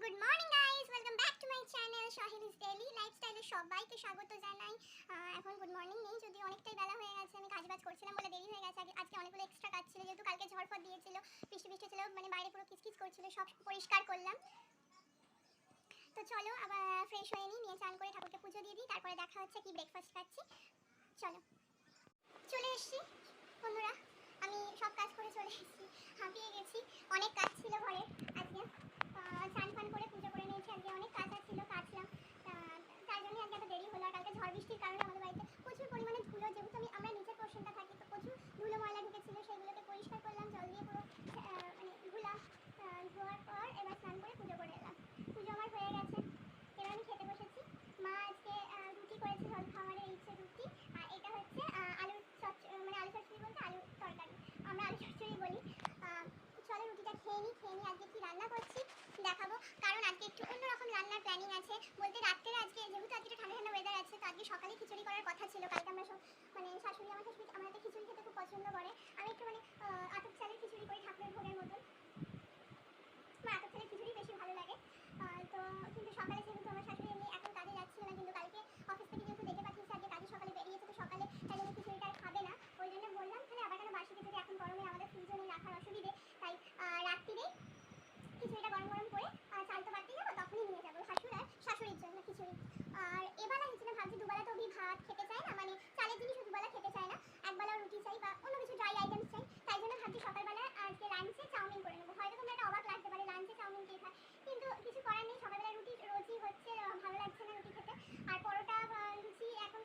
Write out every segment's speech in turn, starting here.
Good morning guys, welcome back to my channel Shahini's daily লাইফস্টাইলে সবাইকে স্বাগত জানাই। এখন গুড মর্নিং নেই, যদি অনেকটাই বেলা হয়ে গেছে, আমি কাজবাজ করছিলাম বলে দেরি হয়ে গেছে। আজকে অনেকগুলো এক্সট্রা কাজ ছিল, যেহেতু কালকে ঝড়ফট দিয়েছিল, বৃষ্টি বৃষ্টি ছিল, মানে বাইরে পুরো কিচকিচ করছিল, সব পরিষ্কার করলাম। তো চলো আবার ফ্রেশ হয়ে নিয়ে চান করে ঠাকুরকে পুজো দিয়ে দিই, তারপরে দেখা হচ্ছে কি ব্রেকফাস্ট খাচ্ছি। চলো, চলে এসছি বন্ধুরা, আমি সব কাজ করে চলে এসেছি, হাঁপিয়ে গেছি, অনেক কাজ ছিল ঘরে আজকে। চান ফান করে পুজো করে নিয়েছি, আজকে অনেক কাজ ছিল, কাজলাম, তার জন্য আজকে এত দেরি হলো। আর কালকে ঝড় বৃষ্টির কারণে আমাদের বাড়িতে প্রচুর পরিমাণে ধুলো, যেহেতু আমরা নিচের পোর্শনটা থাকি, তো প্রচুর ধুলো ময়লা ঢুকেছিল, সেগুলোকে পরিষ্কার করলাম জল দিয়ে, পুরো মানে ধুলাম। ধোয়ার পর এবার স্নান করে পুজো করে এলাম। পুজো আমার হয়ে গেছে, এবার আমি খেতে বসেছি। মা আজকে রুটি করেছে, জল খাওয়ারের ইচ্ছে রুটি, আর এটা হচ্ছে আলুর মানে আলু চচ্চড়ি বলতে আলু তরকারি, আমরা আলু চচ্চড়ি বলি। চলো রুটিটা খেয়ে নিই, আজকে কি রান্না করছি দেখাবো, কারণ আজকে একটু অন্যরকম রান্নার প্ল্যানিং আছে। বলতে রাত্রে আজকে, যেহেতু আজকে ঠান্ডা ঠান্ডা ওয়েদার আছে, তো আজকে সকালে খিচুড়ি করার কথা ছিল। কালকে আমরা সব মানে আমার শাশুড়ি আমাদের খিচুড়ি খেতে খুব পছন্দ করে। আমি একটু মানে আতপ চালের খিচুড়ি করি ঠাকুরের ভোগের মতন, আমার আতপ চালের খিচুড়ি বেশি ভালো লাগে। তো কিন্তু সকালে যেহেতু আমার শাশুড়ি এমনি এখন কাজে যাচ্ছিল না, কিন্তু কালকে অফিস থেকে যেহেতু ডেকে পাঠিয়েছে, আজকে কাজে সকালে বেরিয়েছে, তো সকালে তাই জন্য খিচুড়িটা আর খাবে না। ওই জন্য বললাম তাহলে আবার কেন বাসি খিচুড়ি, এখন গরমে আমাদের ফ্রিজে নিয়ে রাখার অসুবিধে, তাই রাত্রিরেই খিচুড়িটা গরম গরম করে চাল তো বাড়তে যাবো, তখনই নিয়ে যাবো শাশুড় আর শাশুড়ির জন্য খিচুড়ি। আর এবেলা হিসেবে ভাবছি, দুবেলা তো অভি ভাত খেতে চায় না, মানে চালের জিনিস দুবেলা খেতে চায় না, একবেলা রুটি চাই বা অন্য কিছু ড্রাই আইটেমস চাই। তাই জন্য ভাবছি সকালবেলা আজকে লাঞ্চে চাউমিন করে নেবো। হয়তো তোমরা এটা অবাক লাগতে পারে, লাঞ্চে চাউমিন কে খায়, কিন্তু কিছু করার নেই, সকালবেলা রুটি রোজই হচ্ছে, ভালো লাগছে না রুটি খেতে। আর পরোটা লুচি এখন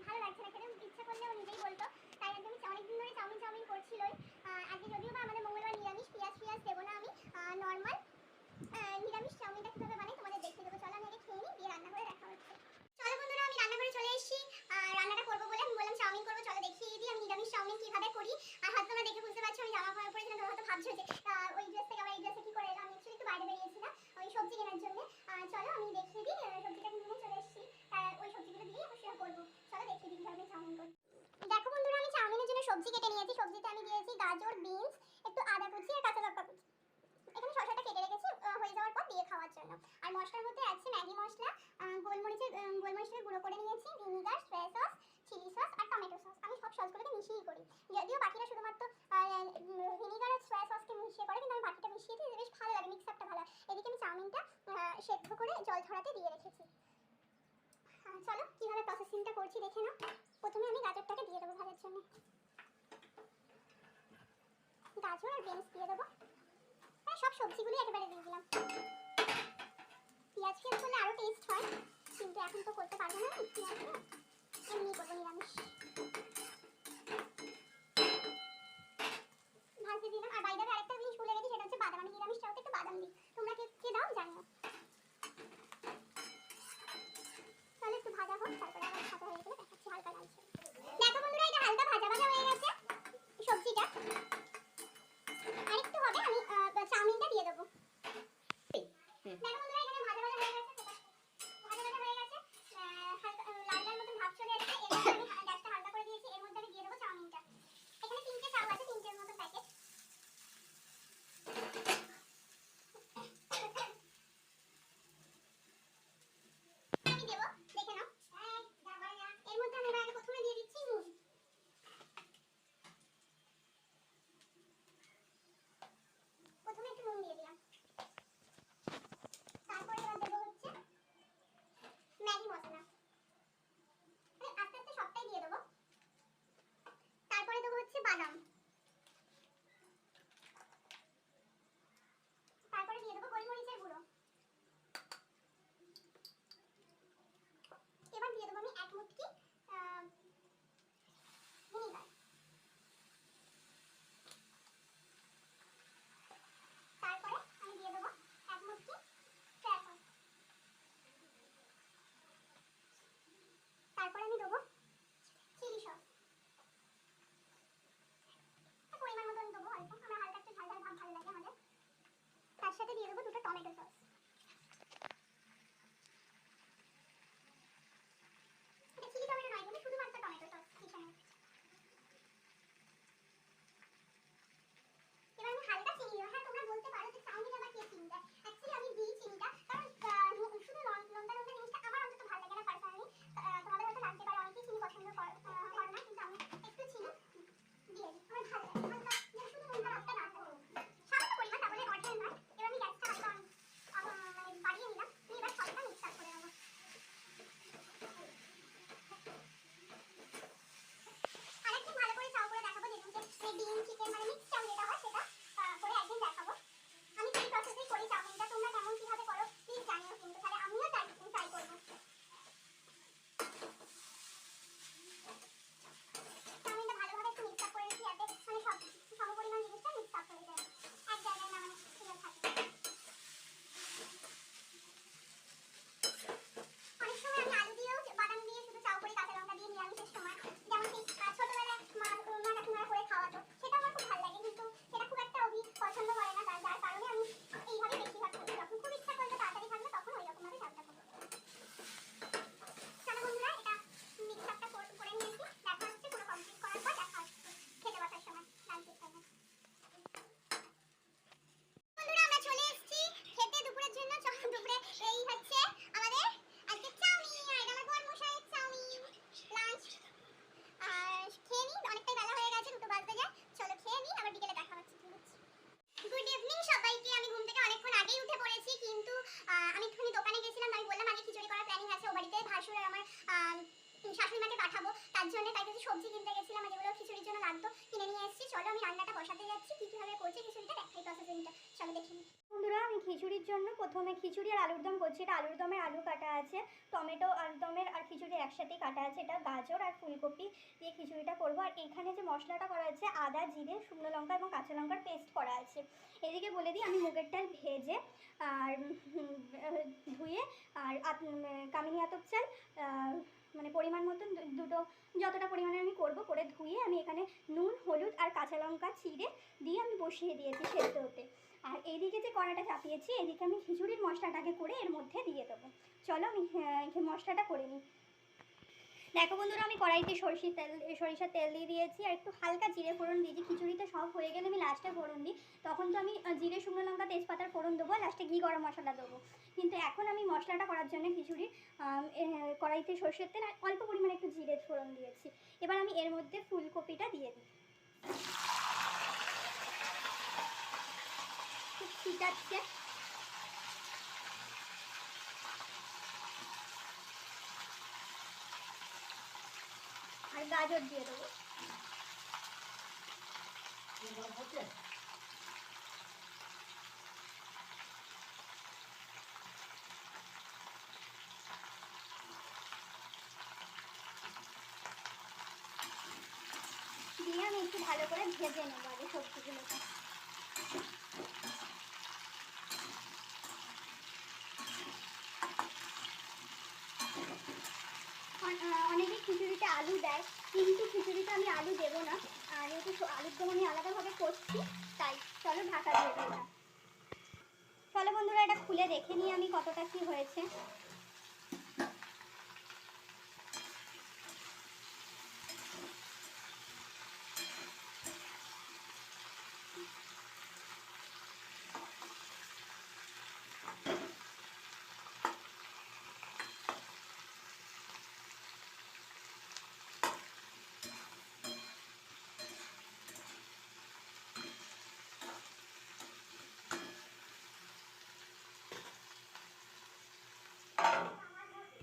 ভালো লাগছে না খেতে, ইচ্ছা করলে ও নিজেই বলতো। তাই আজকে আমি অনেকদিন ধরে চাউমিন করছিলই। আজকে যদিও বা আমাদের মঙ্গলবার নিরামিষ, পেঁয়াজ দেবো না আমি, নর্মাল নিরামিষ চাউমিনটা কীভাবে বানাই তোমাদের দেখিয়ে দেবো। চলো আমি আগে খেয়ে নিই, দিয়ে রান্না করে দেখা হচ্ছে। চলো বন্ধুরা, আমি রান্না করে চলে এসেছি, রান্নাটা করবো বলে আমি বললাম চাউমিন করবো, চলো দেখিয়ে দিই আমি নিরামিষ চাউমিন কীভাবে করি। আর হয়তো তোমরা দেখে বুঝতে পারছো আমি জামা কাপড় পরেছিলাম, তোমরা হয়তো ভাবছো যে ওই ড্রেস থেকে আবার এই ড্রেসে কী করে এলাম। আমি একটু বাইরে বেরিয়েছিলাম ওই সবজি কেনার জন্য। চলো আমি দেখিয়ে দিই, সবজিটা নিয়ে চলে এসেছি, ওই সবজিগুলো দিয়ে অবশ্যই করবো। চলো দেখিয়ে দিই কীভাবে চাউমিন করি। দেখো বন্ধুরা, আমি চাউমিনের জন্য সবজি কেটে নিয়েছি। সবজিতে আমি দিয়েছি গাজর, বিনস, একটু আদা কুচি আর কাঁচা লঙ্কা কুচি। এখানে শসাটা কেটে রেখেছি হয়ে যাওয়ার পর দিয়ে খাওয়ার জন্য। আর মশলার মধ্যে আছে ম্যাগি মশলা, গোলমরিচের গুঁড়ো করে নিয়েছি, vinegar, soya sauce, chili sauce আর টমেটো সস। আমি সব সসগুলোকে মিশিয়েই করি, যদিও বাকিরা শুধুমাত্র ভিনিগার আর সয়া সসকে মিশিয়ে করে, কিন্তু আমি বাকিটা মিশিয়ে দিই, বেশ ভালো লাগে, মিক্সআপটা ভালো। এদিকে আমি চাউমিনটা সেদ্ধ করে জল ঝরাতে দিয়ে রেখেছি। চলো কীভাবে প্রসেসিংটা করছি দেখে নাও। প্রথমে আমি গাজরটাকে দিয়ে দেবো ভাজার জন্য, গাজর আর বিনস দিয়ে দেবো, সব সবজিগুলি একেবারে দিয়ে দিলাম। পেঁয়াজ করলে আরও টেস্ট হয়, কিন্তু এখন তো করতে পারবো না, পেঁয়াজ এমনি করবো নিরামিষ। ভাজতে দিলাম। আর বাইরে আরেকটা জিনিস ভুলে গেছি, সেটা হচ্ছে বাদাম। আমি নিরামিষ চাউতে একটু বাদাম দিই, তোমরা কে দাও জানিও। তাহলে একটু ভাজা হোক, তারপরে আবার ভাজা হয়ে গেলে দেখাচ্ছি হালকা লালচে। দেখো বন্ধুরা, এটা হালকা ভাজা হয়ে গেছে সবজিটা, আরেকটু হবে, আমি চাউমিনটা দিয়ে দেবো। দেখো বন্ধুরা, এখানে ভাজা হয়ে গেছে, হালকা লাল লাল মতন ভাব চলে এসেছে। এবার আমি গ্যাসটা হালকা করে দিয়েছি, এর মধ্যে আমি দিয়ে দেবো চাউমিনটা। এখানে 3টে চাল আছে, 3টের মতো প্যাকেট। আমি দেবো, দেখে নাও। এর মধ্যে আমি এবার প্রথমে দিয়ে দিচ্ছি নুন, প্রথমে একটু নুন দিয়ে দিলাম। তারপরে এবার দেবো হচ্ছে ম্যাগি মশলা, আস্তে আস্তে সবটাই দিয়ে দেবো। তারপরে দেবো হচ্ছে বাদাম, তারপরে দিয়ে দেবো গোলমরিচের গুঁড়ো। এবার দিয়ে দেবো আমি 1 মুটকি ভিনিগার, তারপরে আমি দিয়ে দেবো 1 মুটকি সয়া সস, তারপরে আমি দেবো চিলি সস, পরিমাণ মতো আমি দেবো অল্প, আমার হালকা একটু ঝাল ঝাল ভাব ভালো লাগে আমাদের। তার সাথে দিয়ে দেবো 2টো টমেটো সস। এটা চিলি টমেটো নয়, কিন্তু শুধুমাত্র টমেটো সস এখানে। এবার আমি হালকা চিনি দেবো। হ্যাঁ, তোমরা বলতে পারো যে চাউমিন আবার কে চিনি দেয়, অ্যাকচুয়ালি আমি দিই চিনি, প্রথমে খিচুড়ি আর আলুর দম করছি। এটা আলুর দমের আলু কাটা আছে, টমেটো আলুর দমের আর খিচুড়ি একসাথেই কাটা আছে। এটা গাজর আর ফুলকপি দিয়ে খিচুড়িটা করবো। আর এইখানে যে মশলাটা করা আছে, আদা, জিরে, শুকনো লঙ্কা এবং কাঁচা লঙ্কার পেস্ট করা আছে। এদিকে বলে দিই, আমি মুগের ডাল ভেজে আর ধুয়ে আর কামিনী আতপ চাল মানে পরিমাণ মতন দুটো, যতটা পরিমাণে আমি করবো করে ধুয়ে আমি এখানে নুন, হলুদ আর কাঁচা লঙ্কা চিড়ে দিয়ে আমি বসিয়ে দিয়েছি সেদ্ধ হতে। আর এইদিকে যে কড়াটা চাপিয়েছি, এদিকে আমি খিচুড়ির মশলাটাকে করে এর মধ্যে দিয়ে দেবো। চলো আমি মশলাটা করে নিই। দেখো বন্ধুরা, আমি কড়াইতে সরিষার তেল দিয়ে দিয়েছি আর একটু হালকা জিরে ফোড়ন দিয়েছি। খিচুড়িতে সব হয়ে গেলে আমি লাস্টে ফোড়ন দিই, তখন তো আমি জিরে, শুকনো লঙ্কা, তেজপাতার ফোড়ন দেবো, লাস্টে ঘি গরম মশলা দেবো। কিন্তু এখন আমি মশলাটা করার জন্য খিচুড়ি কড়াইতে সরষের তেল আর অল্প পরিমাণে একটু জিরে ফোড়ন দিয়েছি। এবার আমি এর মধ্যে ফুলকপিটা দিয়ে দিই। খুব ছিটাচ্ছে আর গাজর দিয়ে দেবো। দিয়ে আমি একটু ভালো করে ভেজে নেবো আগে সবজিগুলোকে। অনেকে খিচুড়িতে আলু দেয়, কিন্তু খিচুড়িতে আমি আলু দেবো না। আর যেহেতু আলুর দম আমি আলাদাভাবে করছি, তাই চলো ঢাকা দিয়ে দিলাম। চলো বন্ধুরা, এটা খুলে দেখে নিই আমি কতটা কি হয়েছে।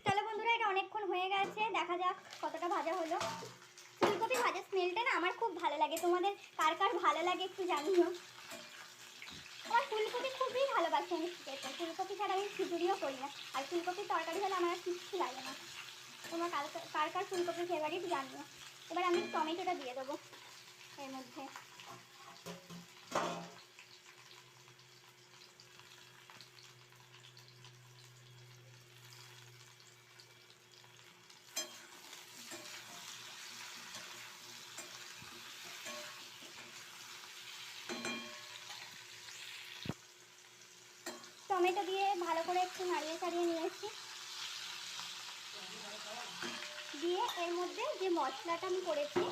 চলো বন্ধুরা, এটা অনেকক্ষণ হয়ে গেছে, দেখা যাক কতটা ভাজা হলো। ফুলকপি ভাজার স্মেলটা না আমার খুব ভালো লাগে, তোমাদের কার কার ভালো লাগে একটু জানিও। আমার ফুলকপি খুবই ভালোবাসি আমি খেতে, ফুলকপি ছাড়া আমি খিচুড়িও করি না। আর ফুলকপির তরকারি হলে আমার আর কিচ্ছু লাগে না। তোমার কার কার ফুলকপির ফেভারিট জানিও। এবার আমি টমেটোটা দিয়ে দেবো এর মধ্যে। টমেটো দিয়ে ভালো করে একটু নাড়িয়ে চাড়িয়ে নিয়েছি। দিয়ে এর মধ্যে যে মশলাটা আমি করেছি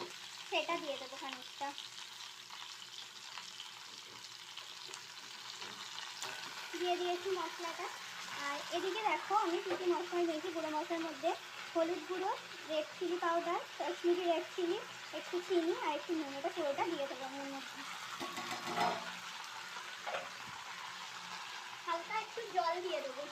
সেটা দিয়ে দেবো খানিকটা। দিয়ে দিয়েছি মশলাটা। আর এদিকে দেখো আমি কী কী মশলা দিয়েছি। গুঁড়ো মশলার মধ্যে হলুদ গুঁড়ো, red chilli powder, Kashmiri red chilli, একটু চিনি আর একটু নুন, এটা পুরোটা দিয়ে দেবো আমি এর মধ্যে। হালকা একটু জল দিয়ে দেবো।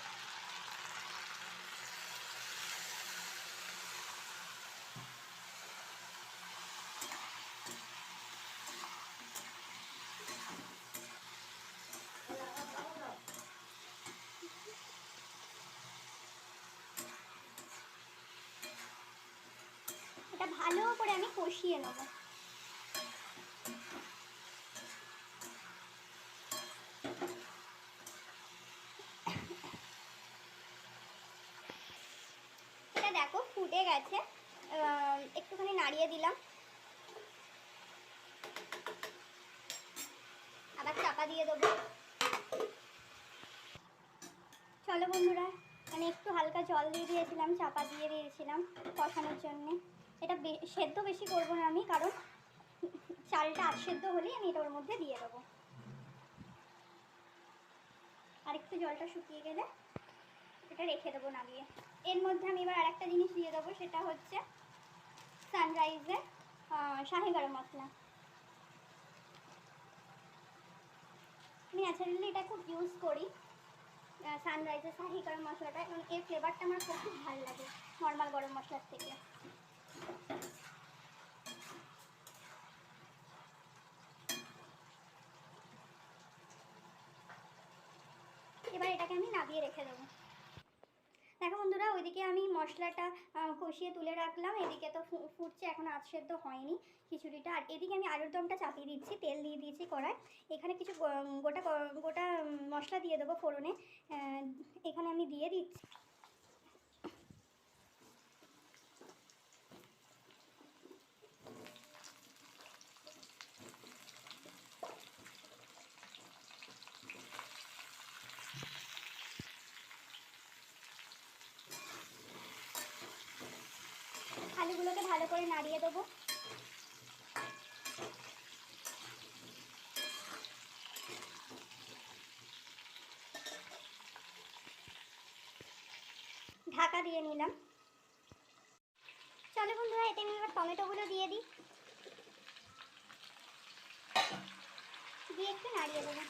এটা ভালো করে আমি কষিয়ে নেব। এটা দেখো ফুটে গেছে, একটুখানি নাড়িয়ে দিলাম, আবার চাপা দিয়ে দেবো। চলো বন্ধুরা, মানে একটু হালকা জল দিয়ে দিয়েছিলাম, চাপা দিয়ে দিয়েছিলাম কষানোর জন্যে। এটা সেদ্ধ বেশি করবো না আমি, কারণ চালটা আধসেদ্ধ হলেই আমি এটা ওর মধ্যে দিয়ে দেবো। আর একটু জলটা শুকিয়ে গেলে এটা রেখে দেবো নামিয়ে। এর মধ্যে আমি এবার আরেকটা জিনিস দিয়ে দেবো, সেটা হচ্ছে সানরাইজের শাহি গরম মশলা। আমি ন্যাচারালি এটা খুব ইউজ করি, সানরাইজের শাহি গরম মশলাটা, এবং এর ফ্লেভারটা আমার খুব ভালো লাগে নর্মাল গরম মশলার থেকে। এবার এটাকে আমি চাপিয়ে রেখে দেবো। দেখো বন্ধুরা, ওইদিকে আমি মশলাটা কষিয়ে তুলে রাখলাম, এদিকে তো ফুটছে, এখন আধ সেদ্ধ হয়নি খিচুড়িটা। আর এদিকে আমি আলুর দমটা চাপিয়ে দিচ্ছি, তেল দিয়ে দিয়েছি কড়াই। এখানে কিছু গোটা গোটা মশলা দিয়ে দেবো ফোড়নে, এখানে আমি দিয়ে দিচ্ছি। আলুগুলোকে ভালো করে নাড়িয়ে দেবো। ঢাকা দিয়ে নিলাম। চলো বন্ধুরা, এতে আমি এবার টমেটোগুলো দিয়ে দিই, দিয়ে একটু নাড়িয়ে দেবো।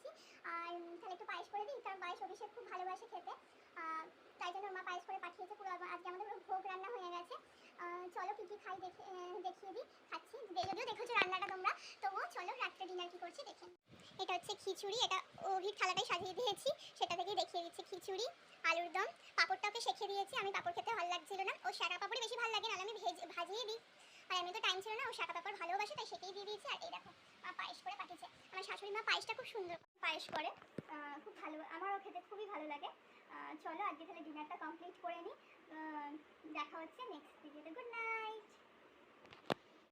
দিয়েছি। আর তাহলে একটু পায়েস করে দিই, কারণ পায়েস অভিষেক খুব ভালোবাসে খেতে। তাই জন্য ওর মা পায়েস করে পাঠিয়েছে। পুরো আজকে আমাদের পুরো ভোগ রান্না হয়ে গেছে। চলো কী কী খাই দেখিয়ে দিই। খাচ্ছি, যদিও দেখেছো রান্নাটা তোমরা, তবুও চলো রাত্রে ডিনার কী করছি দেখে। এটা হচ্ছে খিচুড়ি, এটা ওভির থালাটাই সাজিয়ে দিয়েছি, সেটা থেকেই দেখিয়ে দিচ্ছি। খিচুড়ি, আলুর দম, পাঁপড়টাকে শেখে দিয়েছি। আমি পাঁপড় খেতে ভালো লাগছিল না, ও শাঁকা পাঁপড়ই বেশি ভালো লাগে, নাহলে আমি ভাজিয়ে দিই। আর আমি তো টাইম ছিল না, ও শাঁকা পাঁপড় ভালোবাসে, তাই সেটাই দিয়ে দিয়েছি। আর এই দেখো মা পায়েস করে পাঠিয়েছে। আমার শাশুড়ি মা পায়েসটা খুব সুন্দর পায়েস করে, খুব ভালো, আমারও খেতে খুবই ভালো লাগে। চলো আজকে তাহলে ডিনারটা কমপ্লিট করে নিই। দেখা হচ্ছে নেক্সট ভিডিওতে। Good night.